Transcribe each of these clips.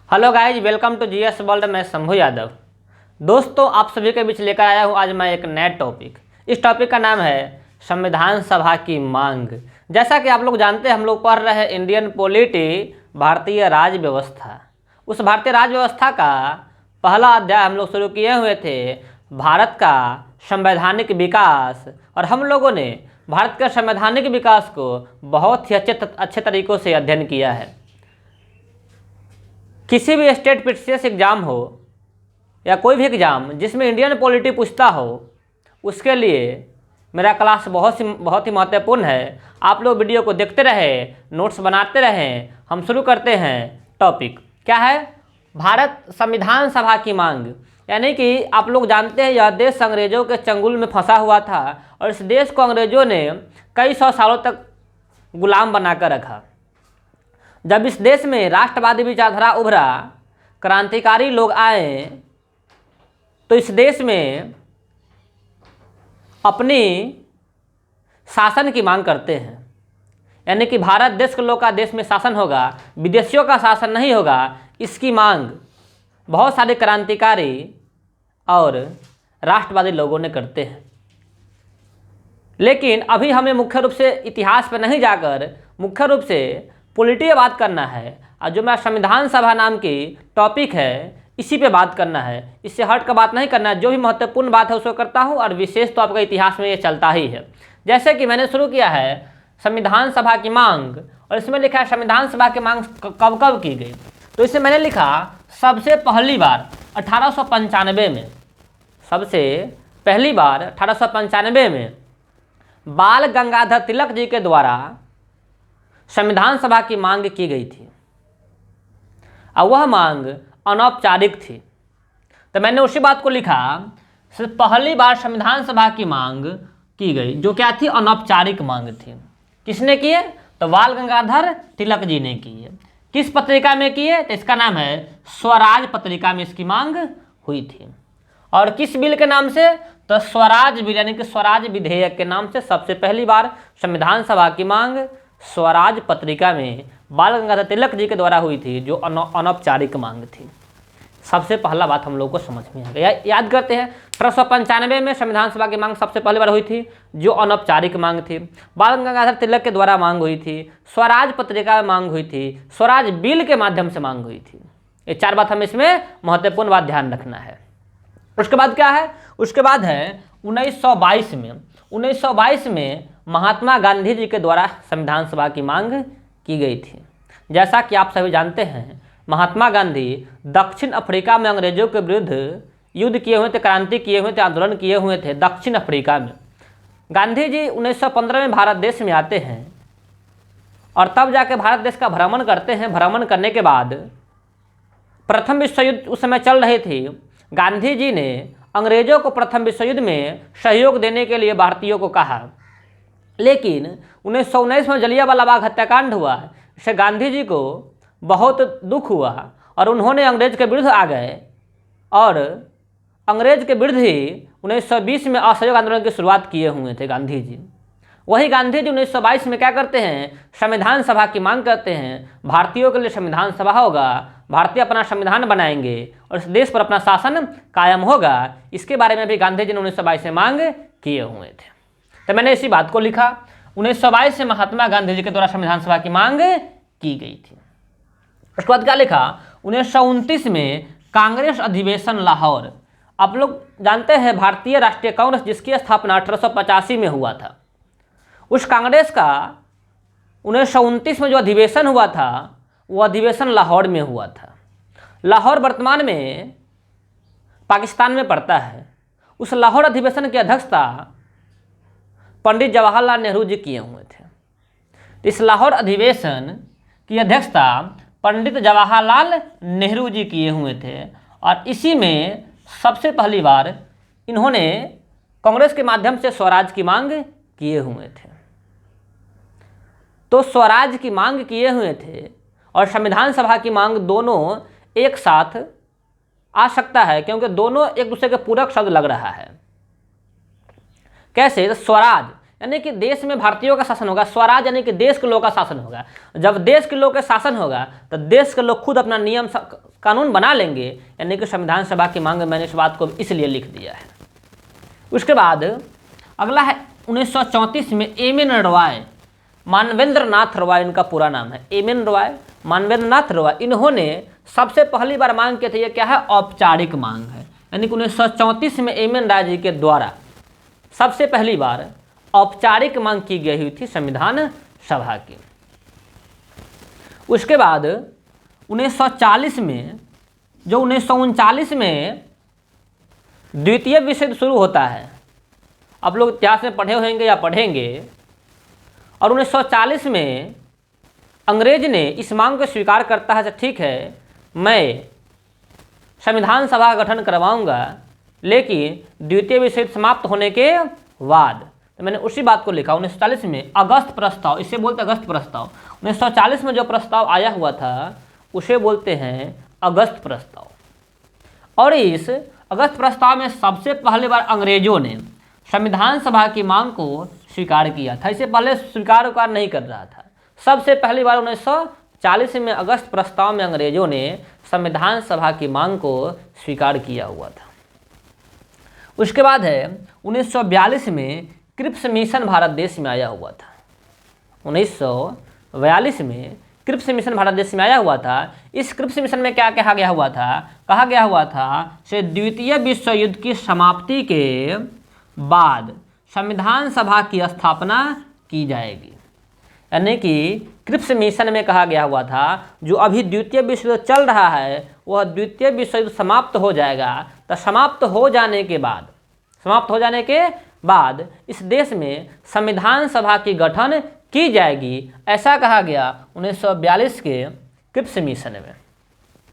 Hello guys, welcome to GS world. मैं शंभू यादव। दोस्तों, आप सभी के बीच लेकर आया हूं आज मैं एक नया टॉपिक। इस टॉपिक का नाम है संविधान सभा की मांग। जैसा कि आप लोग जानते हैं, हम लोग पढ़ रहे हैं इंडियन पॉलिटी, भारतीय राज व्यवस्था। उस भारतीय राज व्यवस्था का पहला अध्याय हम लोग शुरू किए हुए थे, भारत का संवैधानिक विकास। और हम लोगों ने भारत के संवैधानिक विकास को बहुत ही अच्छे तरीक़ों से अध्ययन किया है। किसी भी स्टेट पीसीएस एग्ज़ाम हो या कोई भी एग्ज़ाम जिसमें इंडियन पॉलिटी पूछता हो, उसके लिए मेरा क्लास बहुत ही महत्वपूर्ण है। आप लोग वीडियो को देखते रहें, नोट्स बनाते रहें। हम शुरू करते हैं। टॉपिक क्या है? भारत संविधान सभा की मांग। यानी कि आप लोग जानते हैं, यह देश अंग्रेज़ों के चंगुल में फंसा हुआ था और इस देश को अंग्रेज़ों ने कई सौ सालों तक गुलाम बनाकर रखा। जब इस देश में राष्ट्रवादी विचारधारा उभरा, क्रांतिकारी लोग आए, तो इस देश में अपनी शासन की मांग करते हैं। यानी कि भारत देश के लोग का देश में शासन होगा, विदेशियों का शासन नहीं होगा। इसकी मांग बहुत सारे क्रांतिकारी और राष्ट्रवादी लोगों ने करते हैं। लेकिन अभी हमें मुख्य रूप से इतिहास पर नहीं जाकर मुख्य रूप से पॉलिटी बात करना है। और जो मेरा संविधान सभा नाम की टॉपिक है, इसी पे बात करना है। इससे हट कर बात नहीं करना है। जो भी महत्वपूर्ण बात है उसको करता हूँ, और विशेष तो आपका इतिहास में ये चलता ही है। जैसे कि मैंने शुरू किया है संविधान सभा की मांग, और इसमें लिखा है संविधान सभा की मांग कब कब की गई। तो इसमें मैंने लिखा सबसे पहली बार 1895 में, सबसे पहली बार 1895 में बाल गंगाधर तिलक जी के द्वारा संविधान सभा की मांग की गई थी, और वह मांग अनौपचारिक थी। तो मैंने उसी बात को लिखा, पहली बार संविधान सभा की मांग की गई, जो क्या थी? अनौपचारिक मांग थी। किसने की है? तो बाल गंगाधर तिलक जी ने की है। किस पत्रिका में की है? तो इसका नाम है स्वराज पत्रिका में इसकी मांग हुई थी। और किस बिल के नाम से? तो स्वराज बिल, यानी कि स्वराज विधेयक के नाम से सबसे पहली बार संविधान सभा की मांग स्वराज पत्रिका में बाल गंगाधर तिलक जी के द्वारा हुई थी, जो अनौपचारिक मांग थी। सबसे पहला बात हम लोग को समझ में आ गया। याद करते हैं, 1895 में संविधान सभा की मांग सबसे पहली बार हुई थी, जो अनौपचारिक मांग थी। बाल गंगाधर तिलक के द्वारा मांग हुई थी, स्वराज पत्रिका में मांग हुई थी, स्वराज बिल के माध्यम से मांग हुई थी। ये चार बात हमें इसमें महत्वपूर्ण बात ध्यान रखना है। उसके बाद क्या है? उसके बाद है 1922 में। 1922 में महात्मा गांधी जी के द्वारा संविधान सभा की मांग की गई थी। जैसा कि आप सभी जानते हैं, महात्मा गांधी दक्षिण अफ्रीका में अंग्रेजों के विरुद्ध युद्ध किए हुए थे, क्रांति किए हुए थे, आंदोलन किए हुए थे दक्षिण अफ्रीका में। गांधी जी 1915 में भारत देश में आते हैं और तब जाके भारत देश का भ्रमण करते हैं। भ्रमण करने के बाद प्रथम विश्व युद्ध उस समय चल रही थी। गांधी जी ने अंग्रेजों को प्रथम विश्व युद्ध में सहयोग देने के लिए भारतीयों को कहा, लेकिन 1919 में जलियांवाला बाग हत्याकांड हुआ। इससे गांधी जी को बहुत दुख हुआ और उन्होंने अंग्रेज के विरुद्ध आ गए, और अंग्रेज के विरुद्ध ही 1920 में असहयोग आंदोलन की शुरुआत किए हुए थे गांधी जी। वही गांधी जी 1922 में क्या करते हैं? संविधान सभा की मांग करते हैं। भारतीयों के लिए संविधान सभा होगा, भारतीय अपना संविधान बनाएंगे और इस देश पर अपना शासन कायम होगा। इसके बारे में भी गांधी जी ने 1922 में मांग किए हुए थे। तो मैंने इसी बात को लिखा, 1922 से महात्मा गांधी जी के द्वारा संविधान सभा की मांग की गई थी। उसके बाद क्या लिखा? 1929 में कांग्रेस अधिवेशन लाहौर। आप लोग जानते हैं भारतीय राष्ट्रीय कांग्रेस, जिसकी स्थापना 1885 में हुआ था। उस कांग्रेस का 1929 में जो अधिवेशन हुआ था, वो अधिवेशन लाहौर में हुआ था। लाहौर वर्तमान में पाकिस्तान में पड़ता है। उस लाहौर अधिवेशन की अध्यक्षता पंडित जवाहरलाल नेहरू जी किए हुए थे। इस लाहौर अधिवेशन की अध्यक्षता पंडित जवाहरलाल नेहरू जी किए हुए थे, और इसी में सबसे पहली बार इन्होंने कांग्रेस के माध्यम से स्वराज की मांग किए हुए थे। तो स्वराज की मांग किए हुए थे और संविधान सभा की मांग दोनों एक साथ आ सकता है, क्योंकि दोनों एक दूसरे के पूरक शब्द लग रहा है। कैसे? स्वराज यानी कि देश में भारतीयों का शासन होगा, स्वराज यानी कि देश के लोगों का शासन होगा। जब देश के लोगों का शासन होगा तो देश के लोग खुद अपना नियम कानून बना लेंगे, यानी कि संविधान सभा की मांग में मैंने इस बात को इसलिए लिख दिया है। उसके बाद अगला है 1934 में एम एन रॉय, मानवेंद्र नाथ रॉय इनका पूरा नाम है, एम एन रॉय मानवेंद्र नाथ रॉय, इन्होंने सबसे पहली बार मांग की थी, ये क्या है, औपचारिक मांग है। यानी कि 1934 में एम एन रॉय जी के द्वारा सबसे पहली बार औपचारिक मांग की गई हुई थी संविधान सभा की। उसके बाद 1940 में, जो 1939 में द्वितीय विश्व युद्ध शुरू होता है, आप लोग इतिहास में पढ़े होंगे या पढ़ेंगे, और 1940 में अंग्रेज ने इस मांग को स्वीकार करता है, ठीक है मैं संविधान सभा का गठन करवाऊंगा, लेकिन द्वितीय विश्व युद्ध समाप्त होने के बाद। तो मैंने उसी बात को लिखा 1940 में अगस्त प्रस्ताव, इसे बोलते हैं अगस्त प्रस्ताव। 1940 में जो प्रस्ताव आया हुआ था उसे बोलते हैं अगस्त प्रस्ताव। और इस अगस्त प्रस्ताव में सबसे पहली बार अंग्रेजों ने संविधान सभा की मांग को स्वीकार किया था। इससे पहले स्वीकार नहीं कर रहा था। सबसे पहली बार 1940 में अगस्त प्रस्ताव में अंग्रेजों ने संविधान सभा की मांग को स्वीकार किया हुआ था। उसके बाद है 1942 में क्रिप्स मिशन भारत देश में आया हुआ था। 1942 में क्रिप्स मिशन भारत देश में आया हुआ था। इस क्रिप्स मिशन में क्या कहा गया हुआ था, कहा गया हुआ था से द्वितीय विश्व युद्ध की समाप्ति के बाद संविधान सभा की स्थापना की जाएगी। यानी कि क्रिप्स मिशन में कहा गया हुआ था जो अभी द्वितीय विश्व युद्ध चल रहा है वह द्वितीय विश्व युद्ध समाप्त हो जाएगा, तो समाप्त हो जाने के बाद इस देश में संविधान सभा की गठन की जाएगी, ऐसा कहा गया 1942 के क्रिप्स मिशन में।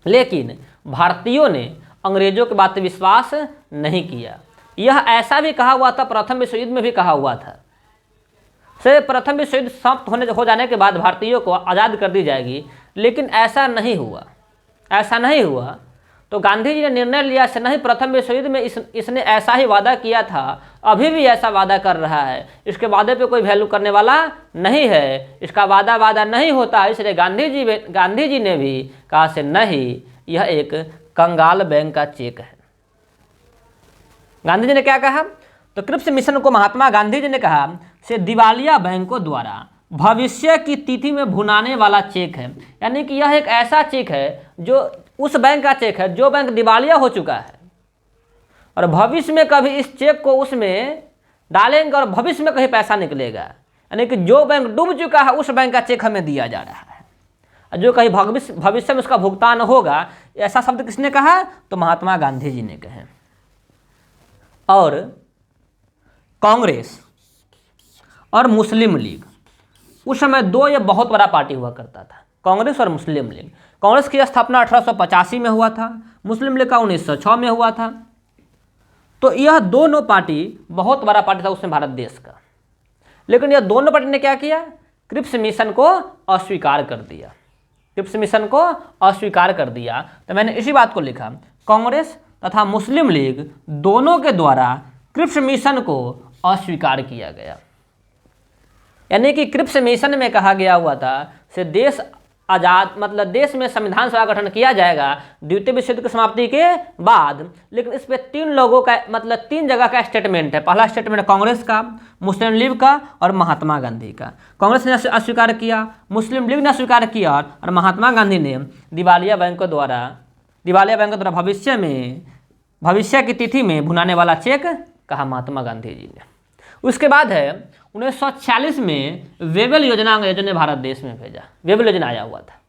लेकिन भारतीयों ने अंग्रेजों की बात विश्वास नहीं किया। यह ऐसा भी कहा हुआ था, प्रथम विश्व युद्ध में भी कहा हुआ था से प्रथम विश्व युद्ध समाप्त हो जाने के बाद भारतीयों को आज़ाद कर दी जाएगी, लेकिन ऐसा नहीं हुआ। तो गांधी जी ने निर्णय लिया से नहीं, प्रथम विश्व युद्ध में इसने ऐसा ही वादा किया था, अभी भी ऐसा वादा कर रहा है, इसके वादे पे कोई वैल्यू करने वाला नहीं है, इसका वादा नहीं होता है। इसलिए गांधी जी ने भी कहा से नहीं, यह एक कंगाल बैंक का चेक है। गांधी जी ने क्या कहा, तो क्रिप्स मिशन को महात्मा गांधी जी ने कहा से दिवालिया बैंकों द्वारा भविष्य की तिथि में भुनाने वाला चेक है। यानी कि यह एक ऐसा चेक है जो उस बैंक का चेक है जो बैंक दिवालिया हो चुका है, और भविष्य में कभी इस चेक को उसमें डालेंगे और भविष्य में कहीं पैसा निकलेगा। यानी कि जो बैंक डूब चुका है उस बैंक का चेक हमें दिया जा रहा है, और जो कहीं भविष्य में उसका भुगतान होगा, ऐसा शब्द किसने कहा, तो महात्मा गांधी जी ने कहे। और कांग्रेस और मुस्लिम लीग, उस समय दो ये बहुत बड़ा पार्टी हुआ करता था, कांग्रेस और मुस्लिम लीग। कांग्रेस की स्थापना 1885 में हुआ था, मुस्लिम लीग का 1906 में हुआ था। तो यह दोनों पार्टी बहुत बड़ा पार्टी था उसमें भारत देश का। लेकिन यह दोनों पार्टी ने क्या किया, क्रिप्स मिशन को अस्वीकार कर दिया। तो मैंने इसी बात को लिखा, कांग्रेस तथा मुस्लिम लीग दोनों के द्वारा क्रिप्स मिशन को अस्वीकार किया गया। यानी कि क्रिप्स मिशन में कहा गया हुआ था से देश आज़ाद, मतलब देश में संविधान सभा गठन किया जाएगा द्वितीय विश्व युद्ध की समाप्ति के बाद। लेकिन इस पे तीन जगह का स्टेटमेंट है। पहला स्टेटमेंट कांग्रेस का, मुस्लिम लीग का और महात्मा गांधी का। कांग्रेस ने अस्वीकार किया, मुस्लिम लीग ने अस्वीकार किया, और महात्मा गांधी ने दिवालिया बैंकों द्वारा भविष्य की तिथि में भुनाने वाला चेक कहा महात्मा गांधी जी ने। उसके बाद है 1946 में वेबल योजना अंग्रेजों ने भारत देश में भेजा। वेबल योजना आया हुआ था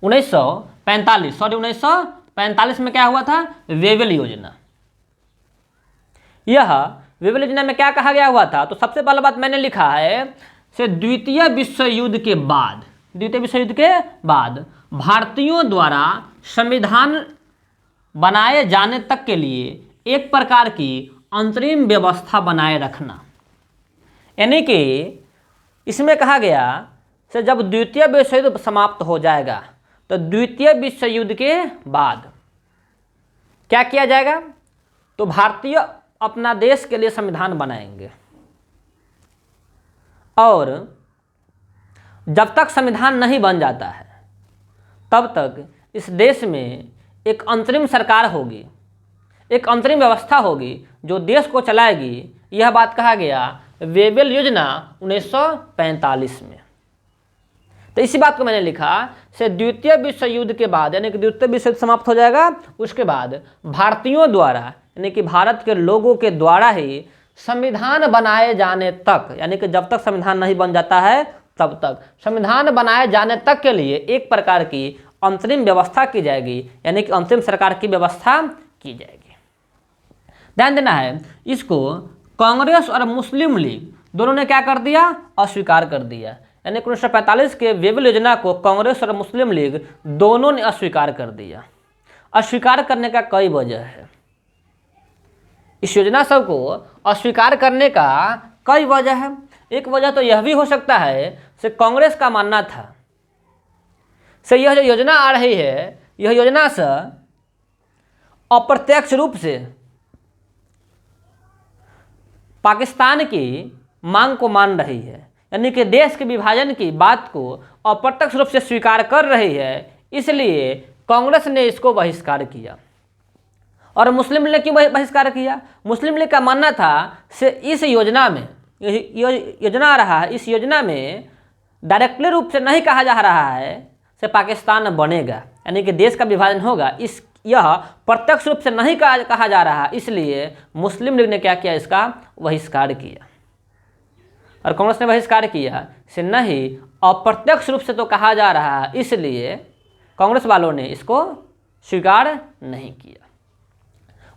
1945 में क्या हुआ था, वेबल योजना। यह वेबल योजना में क्या कहा गया हुआ था, तो सबसे पहला बात मैंने लिखा है से द्वितीय विश्व युद्ध के बाद भारतीयों द्वारा संविधान बनाए जाने तक के लिए एक प्रकार की अंतरिम व्यवस्था बनाए रखना। यानी कि इसमें कहा गया से जब द्वितीय विश्व युद्ध समाप्त हो जाएगा तो द्वितीय विश्व युद्ध के बाद क्या किया जाएगा, तो भारतीय अपना देश के लिए संविधान बनाएंगे, और जब तक संविधान नहीं बन जाता है तब तक इस देश में एक अंतरिम सरकार होगी, एक अंतरिम व्यवस्था होगी जो देश को चलाएगी। यह बात कहा गया वेबल योजना 1945 में। तो इसी बात को मैंने लिखा से द्वितीय विश्व युद्ध के बाद, यानी कि द्वितीय विश्व युद्ध समाप्त हो जाएगा, उसके बाद भारतीयों द्वारा, यानी कि भारत के लोगों के द्वारा ही संविधान बनाए जाने तक, यानी कि जब तक संविधान नहीं बन जाता है तब तक, संविधान बनाए जाने तक के लिए एक प्रकार की अंतरिम व्यवस्था की जाएगी, यानी कि अंतरिम सरकार की व्यवस्था की जाएगी। ध्यान देना है, इसको कांग्रेस और मुस्लिम लीग दोनों ने क्या कर दिया, अस्वीकार कर दिया। यानी 1945 के वेबल योजना को कांग्रेस और मुस्लिम लीग दोनों ने अस्वीकार कर दिया। अस्वीकार करने का कई वजह है, इस योजना सब को अस्वीकार करने का कई वजह है। एक वजह तो यह भी हो सकता है से कांग्रेस का मानना था से यह जो योजना आ रही है, यह योजना से अप्रत्यक्ष रूप से पाकिस्तान की मांग को मान रही है, यानी कि देश के विभाजन की बात को अप्रत्यक्ष रूप से स्वीकार कर रही है, इसलिए कांग्रेस ने इसको बहिष्कार किया। और मुस्लिम लीग ने क्यों बहिष्कार किया? मुस्लिम लीग का मानना था से इस योजना में, योजना आ रहा है, इस योजना में डायरेक्टली रूप से नहीं कहा जा रहा है से पाकिस्तान बनेगा, यानी कि देश का विभाजन होगा, इस यह प्रत्यक्ष रूप से नहीं कहा जा रहा, इसलिए मुस्लिम लीग ने क्या किया, इसका बहिष्कार किया। और कांग्रेस ने बहिष्कार किया से नहीं, अप्रत्यक्ष रूप से तो कहा जा रहा है, इसलिए कांग्रेस वालों ने इसको स्वीकार नहीं किया।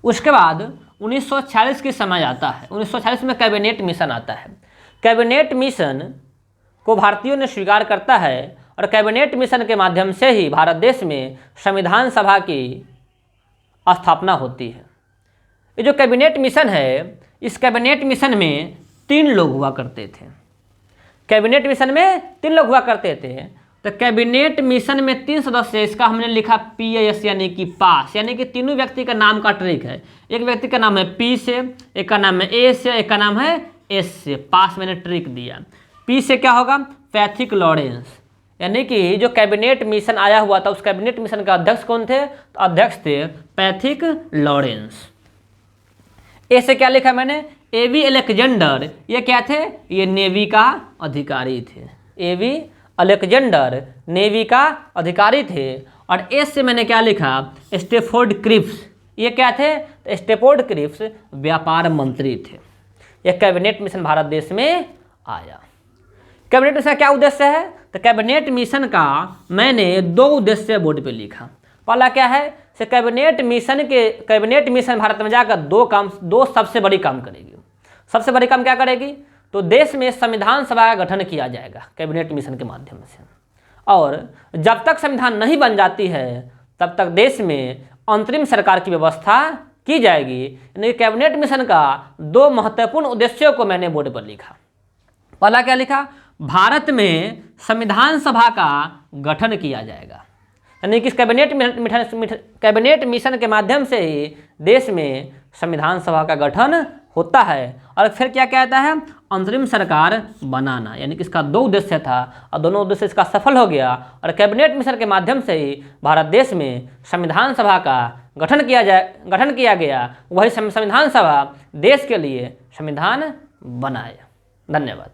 उसके बाद 1946 के समय आता है, 1946 में कैबिनेट मिशन आता है। कैबिनेट मिशन को भारतीयों ने स्वीकार करता है और कैबिनेट मिशन के माध्यम से ही भारत देश में संविधान सभा की स्थापना होती है। ये जो कैबिनेट मिशन है, इस कैबिनेट मिशन में 3 लोग हुआ करते थे। कैबिनेट मिशन में 3 लोग हुआ करते थे। तो कैबिनेट मिशन में 3 सदस्य, इसका हमने लिखा PAS यानी कि पास, यानी कि तीनों व्यक्ति का नाम का ट्रिक है। एक व्यक्ति का नाम है P से, एक का नाम है A से, एक का नाम है S से। पास मैंने ट्रिक दिया। P से क्या होगा, पैथिक लॉरेंस, यानी कि जो कैबिनेट मिशन आया हुआ था उस कैबिनेट मिशन का अध्यक्ष कौन थे, तो अध्यक्ष थे पैथिक लॉरेंस। ए से क्या लिखा मैंने, A.V. अलेक्जेंडर, ये क्या थे, ये नेवी का अधिकारी थे। A.V. अलेक्जेंडर नेवी का अधिकारी थे। और एस से मैंने क्या लिखा, स्टेफोर्ड क्रिप्स, ये क्या थे, तो स्टेफोर्ड क्रिप्स व्यापार मंत्री थे। यह कैबिनेट मिशन भारत देश में आया। कैबिनेट मिशन का क्या उद्देश्य है, तो कैबिनेट मिशन का मैंने 2 उद्देश्य बोर्ड पे लिखा। पहला क्या है, से कैबिनेट मिशन भारत में जाकर 2 सबसे बड़ी काम करेगी। सबसे बड़ी काम क्या करेगी, तो देश में संविधान सभा का गठन किया जाएगा कैबिनेट मिशन के माध्यम से। और जब तक संविधान नहीं बन जाती है तब तक देश में अंतरिम सरकार की व्यवस्था की जाएगी। यानी कैबिनेट मिशन का 2 महत्वपूर्ण उद्देश्यों को मैंने बोर्ड पर लिखा। पहला क्या लिखा, भारत में संविधान सभा का गठन किया जाएगा, यानी कि कैबिनेट मिशन के माध्यम से ही देश में संविधान सभा का गठन होता है। और फिर क्या कहता है, अंतरिम सरकार बनाना, यानी कि इसका 2 उद्देश्य था और दोनों उद्देश्य इसका सफल हो गया। और कैबिनेट मिशन के माध्यम से ही भारत देश में संविधान सभा का गठन किया गया। वही संविधान सभा देश के लिए संविधान बनाया। धन्यवाद।